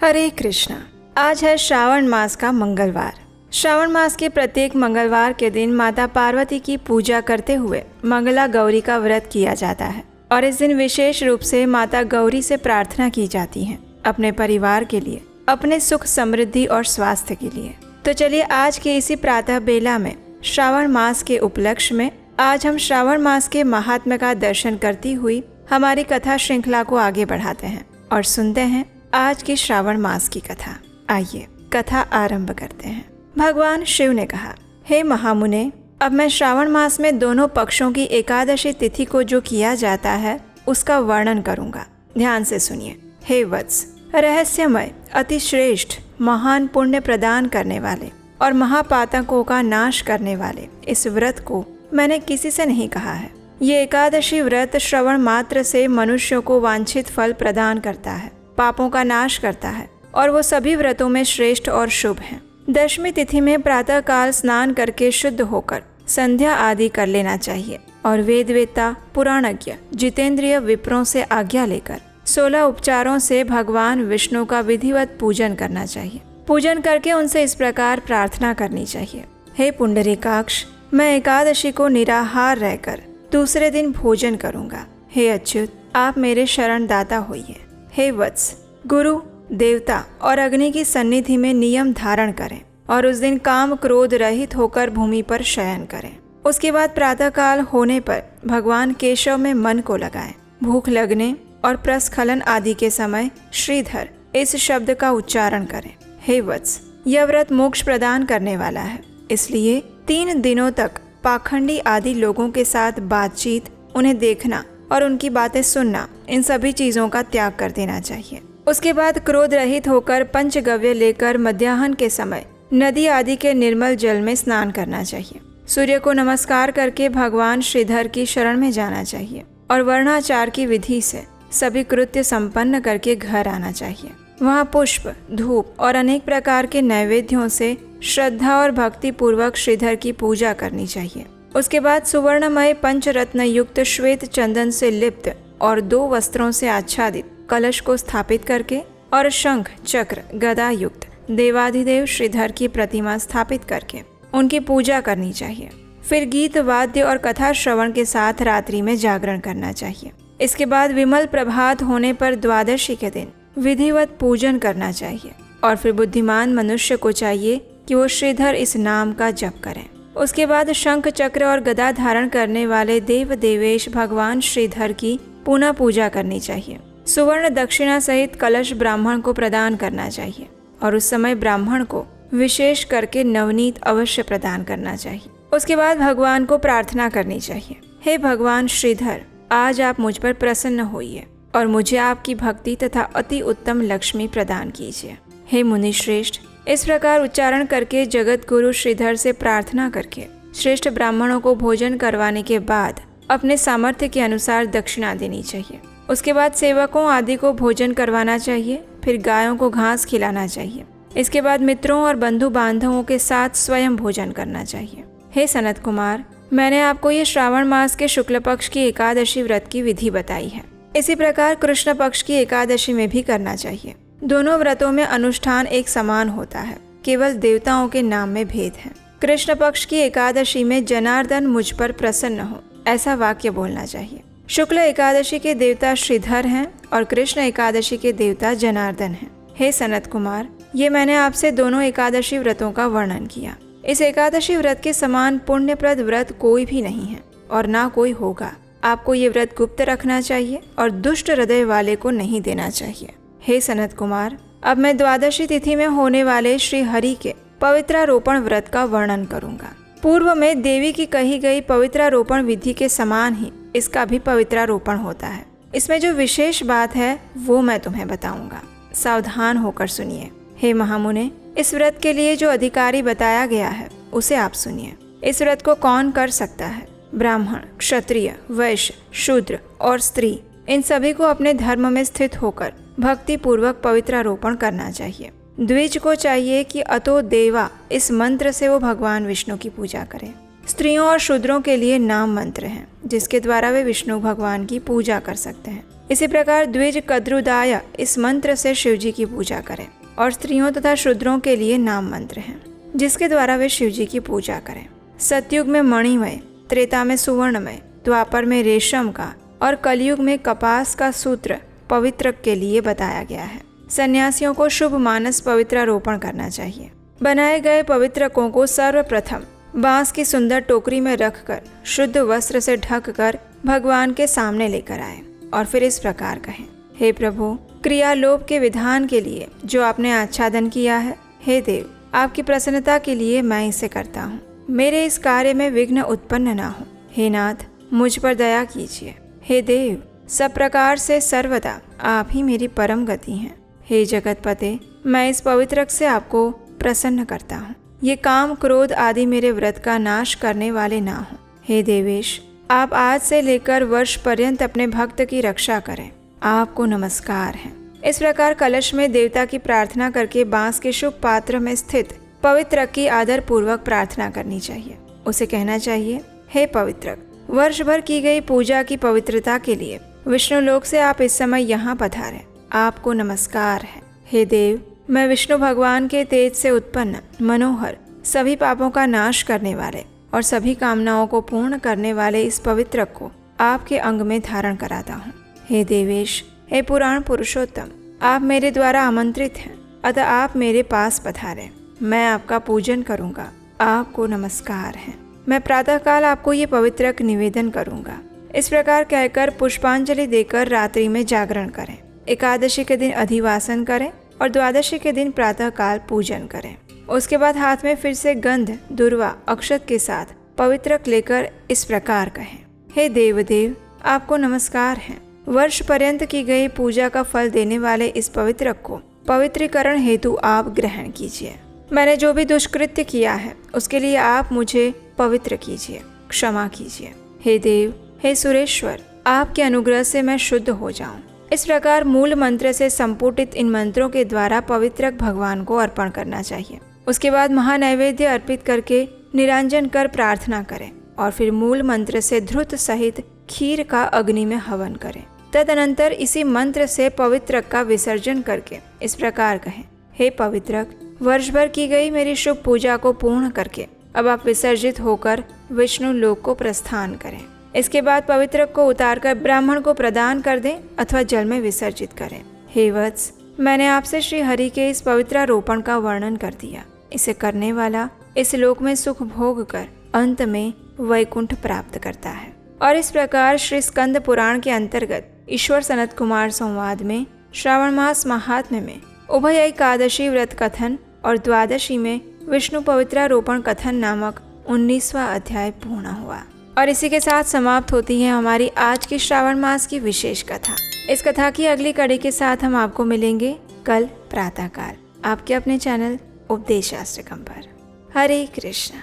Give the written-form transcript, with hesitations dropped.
हरे कृष्णा। आज है श्रावण मास का मंगलवार। श्रावण मास के प्रत्येक मंगलवार के दिन माता पार्वती की पूजा करते हुए मंगला गौरी का व्रत किया जाता है और इस दिन विशेष रूप से माता गौरी से प्रार्थना की जाती है अपने परिवार के लिए, अपने सुख समृद्धि और स्वास्थ्य के लिए। तो चलिए आज के इसी प्रातः बेला में श्रावण मास के उपलक्ष्य में आज हम श्रावण मास के महात्म्य का दर्शन करती हुई हमारी कथा श्रृंखला को आगे बढ़ाते हैं और सुनते हैं आज की श्रावण मास की कथा। आइए कथा आरंभ करते हैं। भगवान शिव ने कहा, हे महामुने, अब मैं श्रावण मास में दोनों पक्षों की एकादशी तिथि को जो किया जाता है उसका वर्णन करूंगा। ध्यान से सुनिए। हे वत्स, रहस्यमय, अति श्रेष्ठ, महान पुण्य प्रदान करने वाले और महापातकों का नाश करने वाले इस व्रत को मैंने किसी से नहीं कहा है। ये एकादशी व्रत श्रवण मात्र से मनुष्यों को वांछित फल प्रदान करता है, पापों का नाश करता है और वो सभी व्रतों में श्रेष्ठ और शुभ है। दशमी तिथि में प्रातः काल स्नान करके शुद्ध होकर संध्या आदि कर लेना चाहिए और वेदवेत्ता, पुराणज्ञ, जितेंद्रिय विप्रों से आज्ञा लेकर 16 उपचारों से भगवान विष्णु का विधिवत पूजन करना चाहिए। पूजन करके उनसे इस प्रकार प्रार्थना करनी चाहिए, हे पुंडरीकाक्ष, मैं एकादशी को निराहार रहकर दूसरे दिन भोजन करूंगा। हे अच्युत, आप मेरे शरण दाता होइए। हे वत्स, गुरु, देवता और अग्नि की सन्निधि में नियम धारण करें और उस दिन काम क्रोध रहित होकर भूमि पर शयन करें। उसके बाद प्रातःकाल होने पर भगवान केशव में मन को लगाएं। भूख लगने और प्रस्खलन आदि के समय श्रीधर इस शब्द का उच्चारण करें। हे वत्स, यह व्रत मोक्ष प्रदान करने वाला है, इसलिए 3 दिनों तक पाखंडी आदि लोगों के साथ बातचीत, उन्हें देखना और उनकी बातें सुनना, इन सभी चीजों का त्याग कर देना चाहिए। उसके बाद क्रोध रहित होकर पंचगव्य लेकर मध्याह्न के समय नदी आदि के निर्मल जल में स्नान करना चाहिए। सूर्य को नमस्कार करके भगवान श्रीधर की शरण में जाना चाहिए और वर्णाचार की विधि से सभी कृत्य संपन्न करके घर आना चाहिए। वहाँ पुष्प, धूप और अनेक प्रकार के नैवेद्यों से श्रद्धा और भक्ति पूर्वक श्रीधर की पूजा करनी चाहिए। उसके बाद सुवर्णमय पंचरत्न युक्त श्वेत चंदन से लिप्त और 2 वस्त्रों से आच्छादित कलश को स्थापित करके और शंख, चक्र, गदा युक्त देवाधिदेव श्रीधर की प्रतिमा स्थापित करके उनकी पूजा करनी चाहिए। फिर गीत, वाद्य और कथा श्रवण के साथ रात्रि में जागरण करना चाहिए। इसके बाद विमल प्रभात होने पर द्वादशी के दिन विधिवत पूजन करना चाहिए और फिर बुद्धिमान मनुष्य को चाहिए कि वो श्रीधर इस नाम का जप करें। उसके बाद शंख, चक्र और गदा धारण करने वाले देव देवेश भगवान श्रीधर की पुनः पूजा करनी चाहिए। सुवर्ण दक्षिणा सहित कलश ब्राह्मण को प्रदान करना चाहिए और उस समय ब्राह्मण को विशेष करके नवनीत अवश्य प्रदान करना चाहिए। उसके बाद भगवान को प्रार्थना करनी चाहिए, हे भगवान श्रीधर, आज आप मुझ पर प्रसन्न होइए और मुझे आपकी भक्ति तथा अति उत्तम लक्ष्मी प्रदान कीजिए। हे मुनि श्रेष्ठ, इस प्रकार उच्चारण करके जगत गुरु श्रीधर से प्रार्थना करके श्रेष्ठ ब्राह्मणों को भोजन करवाने के बाद अपने सामर्थ्य के अनुसार दक्षिणा देनी चाहिए। उसके बाद सेवकों आदि को भोजन करवाना चाहिए, फिर गायों को घास खिलाना चाहिए। इसके बाद मित्रों और बंधु बांधवों के साथ स्वयं भोजन करना चाहिए। हे सनत कुमार, मैंने आपको ये श्रावण मास के शुक्ल पक्ष की एकादशी व्रत की विधि बताई है। इसी प्रकार कृष्ण पक्ष की एकादशी में भी करना चाहिए। दोनों व्रतों में अनुष्ठान एक समान होता है, केवल देवताओं के नाम में भेद है। कृष्ण पक्ष की एकादशी में जनार्दन मुझ पर प्रसन्न हो, ऐसा वाक्य बोलना चाहिए। शुक्ल एकादशी के देवता श्रीधर हैं और कृष्ण एकादशी के देवता जनार्दन हैं। हे सनत कुमार, ये मैंने आपसे दोनों एकादशी व्रतों का वर्णन किया। इस एकादशी व्रत के समान पुण्यप्रद व्रत कोई भी नहीं है और ना कोई होगा। आपको ये व्रत गुप्त रखना चाहिए और दुष्ट हृदय वाले को नहीं देना चाहिए। हे सनत कुमार, अब मैं द्वादशी तिथि में होने वाले श्री हरि के पवित्रारोपण व्रत का वर्णन करूंगा। पूर्व में देवी की कही गई पवित्रारोपण विधि के समान ही इसका भी पवित्रारोपण होता है। इसमें जो विशेष बात है वो मैं तुम्हें बताऊंगा, सावधान होकर सुनिए। हे महामुने, इस व्रत के लिए जो अधिकारी बताया गया है उसे आप सुनिए। इस व्रत को कौन कर सकता है? ब्राह्मण, क्षत्रिय, वैश्य, शूद्र और स्त्री, इन सभी को अपने धर्म में स्थित होकर भक्ति पूर्वक पवित्रारोपण करना चाहिए। द्विज को चाहिए कि अतो देवा इस मंत्र से वो भगवान विष्णु की पूजा करें। स्त्रियों और शूद्रों के लिए नाम मंत्र है जिसके द्वारा वे विष्णु भगवान की पूजा कर सकते हैं। इसी प्रकार द्विज कद्रुदाय इस मंत्र से शिव जी की पूजा करें। और स्त्रियों तथा शूद्रों के लिए नाम मंत्र हैं जिसके द्वारा वे शिव जी की पूजा करें। सतयुग में मणिमय, त्रेता में सुवर्णमय, द्वापर में रेशम का और कलयुग में कपास का सूत्र पवित्रक के लिए बताया गया है। सन्यासियों को शुभ मानस पवित्रारोपण करना चाहिए। बनाए गए पवित्रकों को सर्वप्रथम बांस की सुंदर टोकरी में रखकर शुद्ध वस्त्र से ढककर भगवान के सामने लेकर आए और फिर इस प्रकार कहें, हे प्रभु, क्रियालोप के विधान के लिए जो आपने आच्छादन किया है, हे देव, आपकी प्रसन्नता के लिए मैं इसे करता हूँ। मेरे इस कार्य में विघ्न उत्पन्न ना हो। हे नाथ, मुझ पर दया कीजिए। हे देव, सब प्रकार से सर्वदा आप ही मेरी परम गति हैं। हे जगतपते, मैं इस पवित्रक से आपको प्रसन्न करता हूँ। ये काम क्रोध आदि मेरे व्रत का नाश करने वाले ना हो। हे देवेश, आप आज से लेकर वर्ष पर्यंत अपने भक्त की रक्षा करें। आपको नमस्कार है। इस प्रकार कलश में देवता की प्रार्थना करके बांस के शुभ पात्र में स्थित पवित्रक की आदर पूर्वक प्रार्थना करनी चाहिए। उसे कहना चाहिए, हे पवित्रक, वर्ष भर की गई पूजा की पवित्रता के लिए विष्णु लोक से आप इस समय यहाँ पधारे। आपको नमस्कार है। हे देव, मैं विष्णु भगवान के तेज से उत्पन्न मनोहर, सभी पापों का नाश करने वाले और सभी कामनाओं को पूर्ण करने वाले इस पवित्रक को आपके अंग में धारण कराता हूँ। हे देवेश, हे पुराण पुरुषोत्तम, आप मेरे द्वारा आमंत्रित हैं, अतः आप मेरे पास पधारें। मैं आपका पूजन करूँगा। आपको नमस्कार है। मैं प्रातःकाल आपको ये पवित्रक निवेदन करूँगा। इस प्रकार कहकर पुष्पांजलि देकर रात्रि में जागरण करें। एकादशी के दिन अधिवासन करें और द्वादशी के दिन प्रातःकाल पूजन करें। उसके बाद हाथ में फिर से गंध, दुर्वा, अक्षत के साथ पवित्रक लेकर इस प्रकार कहें, हे देवदेव, आपको नमस्कार है। वर्ष पर्यंत की गई पूजा का फल देने वाले इस पवित्रक को पवित्रीकरण हेतु आप ग्रहण कीजिए। मैंने जो भी दुष्कृत्य किया है उसके लिए आप मुझे पवित्र कीजिए, क्षमा कीजिए। हे देव, हे सुरेश्वर, आपके अनुग्रह से मैं शुद्ध हो जाऊं। इस प्रकार मूल मंत्र से संपुटित इन मंत्रों के द्वारा पवित्रक भगवान को अर्पण करना चाहिए। उसके बाद महानैवेद्य अर्पित करके निरांजन कर प्रार्थना करें और फिर मूल मंत्र से धृत सहित खीर का अग्नि में हवन करें। तदनंतर इसी मंत्र से पवित्रक का विसर्जन करके इस प्रकार कहें, हे पवित्रक, वर्ष भर की गई मेरी शुभ पूजा को पूर्ण करके अब आप विसर्जित होकर विष्णु लोक को प्रस्थान करें। इसके बाद पवित्रक को उतारकर ब्राह्मण को प्रदान कर दें अथवा जल में विसर्जित करें। हे वत्स, मैंने आपसे श्री हरि के इस पवित्रारोपण का वर्णन कर दिया। इसे करने वाला इस लोक में सुख भोग कर अंत में वैकुंठ प्राप्त करता है। और इस प्रकार श्री स्कंद पुराण के अंतर्गत ईश्वर सनत कुमार संवाद में श्रावण मास महात्म्य में उभय एकादशी व्रत कथन और द्वादशी में विष्णु पवित्रारोपण कथन नामक 19वां अध्याय पूर्ण हुआ। और इसी के साथ समाप्त होती है हमारी आज की श्रावण मास की विशेष कथा। इस कथा की अगली कड़ी के साथ हम आपको मिलेंगे कल प्रातःकाल आपके अपने चैनल उपदेश शास्त्रकम पर। हरे कृष्णा।